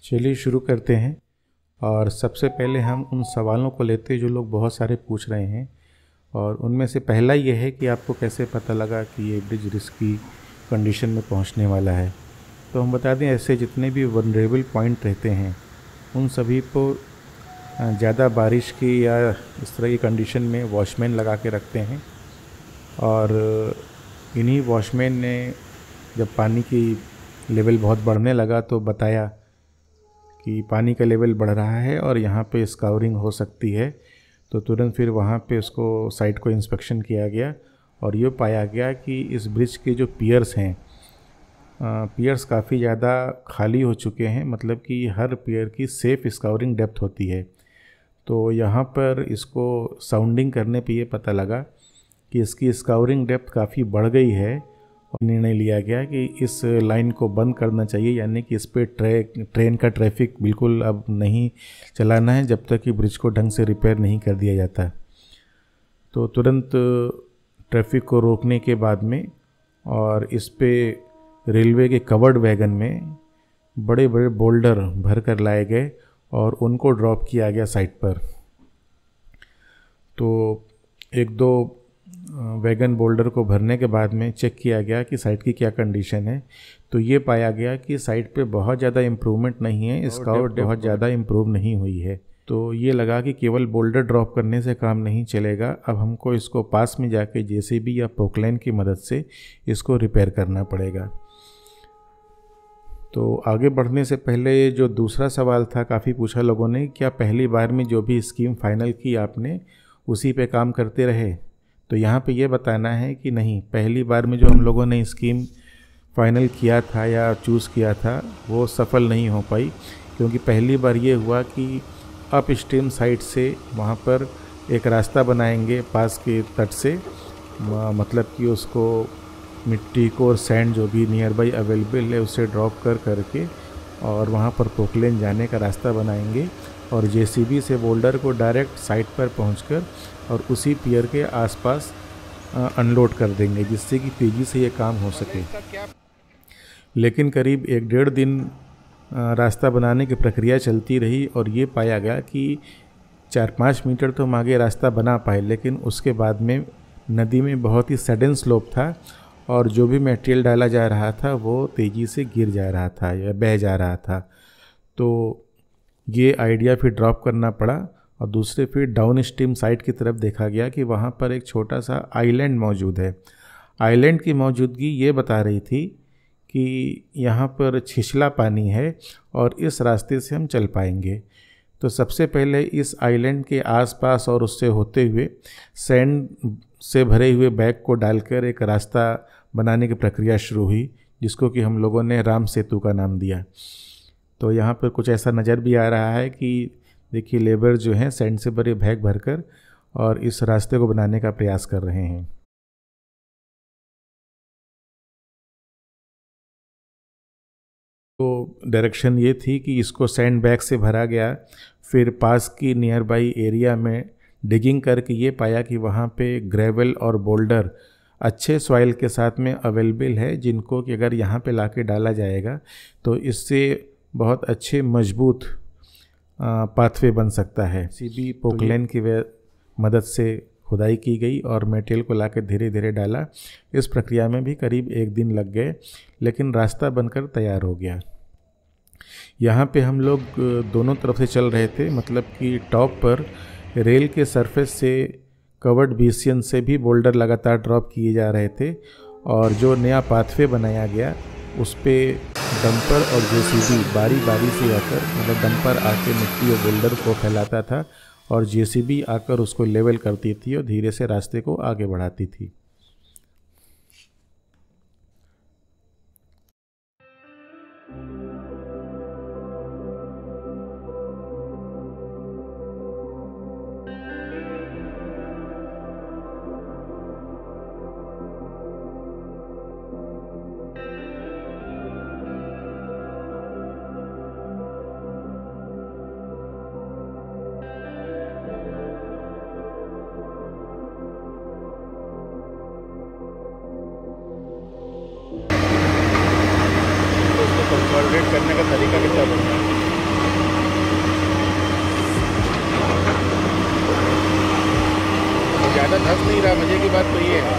चलिए शुरू करते हैं। और सबसे पहले हम उन सवालों को लेते हैं जो लोग बहुत सारे पूछ रहे हैं। और उनमें से पहला ये है कि आपको कैसे पता लगा कि ये ब्रिज रिस्की कंडीशन में पहुंचने वाला है। तो हम बता दें, ऐसे जितने भी वनरेबल पॉइंट रहते हैं उन सभी को ज़्यादा बारिश की या इस तरह की कंडीशन में वॉचमैन लगा के रखते हैं। और इन्हीं वॉचमैन ने जब पानी की लेवल बहुत बढ़ने लगा तो बताया कि पानी का लेवल बढ़ रहा है और यहाँ पे स्काउरिंग हो सकती है। तो तुरंत फिर वहाँ पे उसको साइट को इंस्पेक्शन किया गया और ये पाया गया कि इस ब्रिज के जो पियर्स हैं, पियर्स काफ़ी ज़्यादा खाली हो चुके हैं। मतलब कि हर पियर की सेफ़ स्काउरिंग डेप्थ होती है। तो यहाँ पर इसको साउंडिंग करने पे ये पता लगा कि इसकी स्काउरिंग डेप्थ काफ़ी बढ़ गई है और निर्णय लिया गया कि इस लाइन को बंद करना चाहिए, यानी कि इस पर ट्रेन का ट्रैफिक बिल्कुल अब नहीं चलाना है जब तक कि ब्रिज को ढंग से रिपेयर नहीं कर दिया जाता। तो तुरंत ट्रैफिक को रोकने के बाद में और इस पे रेलवे के कवर्ड वैगन में बड़े बड़े बोल्डर भर कर लाए गए और उनको ड्रॉप किया गया साइट पर। तो एक दो वैगन बोल्डर को भरने के बाद में चेक किया गया कि साइट की क्या कंडीशन है। तो ये पाया गया कि साइट पे बहुत ज़्यादा इम्प्रूवमेंट नहीं है, स्काउट बहुत ज़्यादा इम्प्रूव नहीं हुई है। तो ये लगा कि केवल बोल्डर ड्रॉप करने से काम नहीं चलेगा, अब हमको इसको पास में जाके जेसीबी या पोकलैन की मदद से इसको रिपेयर करना पड़ेगा। तो आगे बढ़ने से पहले जो दूसरा सवाल था, काफ़ी पूछा लोगों ने, क्या पहली बार में जो भी स्कीम फाइनल की आपने उसी पे काम करते रहे? तो यहाँ पे ये बताना है कि नहीं, पहली बार में जो हम लोगों ने स्कीम फाइनल किया था या चूज़ किया था वो सफल नहीं हो पाई। क्योंकि पहली बार ये हुआ कि अप स्ट्रीम साइड से वहाँ पर एक रास्ता बनाएंगे पास के तट से, मतलब कि उसको मिट्टी को और सैंड जो भी नियर बाई अवेलेबल है उसे ड्रॉप करके और वहाँ पर पोकलेन जाने का रास्ता बनाएंगे और जेसीबी से बोल्डर को डायरेक्ट साइट पर पहुंचकर और उसी पियर के आसपास अनलोड कर देंगे, जिससे कि तेज़ी से ये काम हो सके। लेकिन करीब 1-1.5 दिन रास्ता बनाने की प्रक्रिया चलती रही और ये पाया गया कि 4-5 मीटर तो हम आगे रास्ता बना पाए, लेकिन उसके बाद में नदी में बहुत ही सडन स्लोप था और जो भी मटेरियल डाला जा रहा था वो तेज़ी से गिर जा रहा था या बह जा रहा था। तो ये आइडिया फिर ड्रॉप करना पड़ा और दूसरे फिर डाउन स्ट्रीम साइड की तरफ देखा गया कि वहाँ पर एक छोटा सा आइलैंड मौजूद है। आइलैंड की मौजूदगी ये बता रही थी कि यहाँ पर छिछला पानी है और इस रास्ते से हम चल पाएंगे। तो सबसे पहले इस आइलैंड के आसपास और उससे होते हुए सैंड से भरे हुए बैग को डालकर एक रास्ता बनाने की प्रक्रिया शुरू हुई, जिसको कि हम लोगों ने राम सेतु का नाम दिया। तो यहाँ पर कुछ ऐसा नज़र भी आ रहा है कि देखिए, लेबर जो हैं सैंड से भरे बैग भरकर और इस रास्ते को बनाने का प्रयास कर रहे हैं। तो डायरेक्शन ये थी कि इसको सैंड बैग से भरा गया, फिर पास की नियर बाई एरिया में डिगिंग करके ये पाया कि वहाँ पे ग्रेवल और बोल्डर अच्छे सॉइल के साथ में अवेलेबल है, जिनको कि अगर यहाँ पे लाके डाला जाएगा तो इससे बहुत अच्छे मजबूत पाथवे बन सकता है। सीबी पोकलैन की मदद से खुदाई की गई और मटेरियल को लाकर धीरे धीरे डाला। इस प्रक्रिया में भी करीब 1 दिन लग गए, लेकिन रास्ता बनकर तैयार हो गया। यहाँ पे हम लोग दोनों तरफ से चल रहे थे, मतलब कि टॉप पर रेल के सरफेस से कवर्ड बीसियन से भी बोल्डर लगातार ड्रॉप किए जा रहे थे और जो नया पाथवे बनाया गया उस पर डंपर और जेसीबी बारी बारी से आकर, मतलब डंपर आके मिट्टी और बोल्डर को फैलाता था और जेसीबी आकर उसको लेवल करती थी और धीरे से रास्ते को आगे बढ़ाती थी। कंसोलिडेट करने का तरीका कितना बढ़िया है। ज़्यादा धस नहीं रहा, मज़े की बात तो ये है।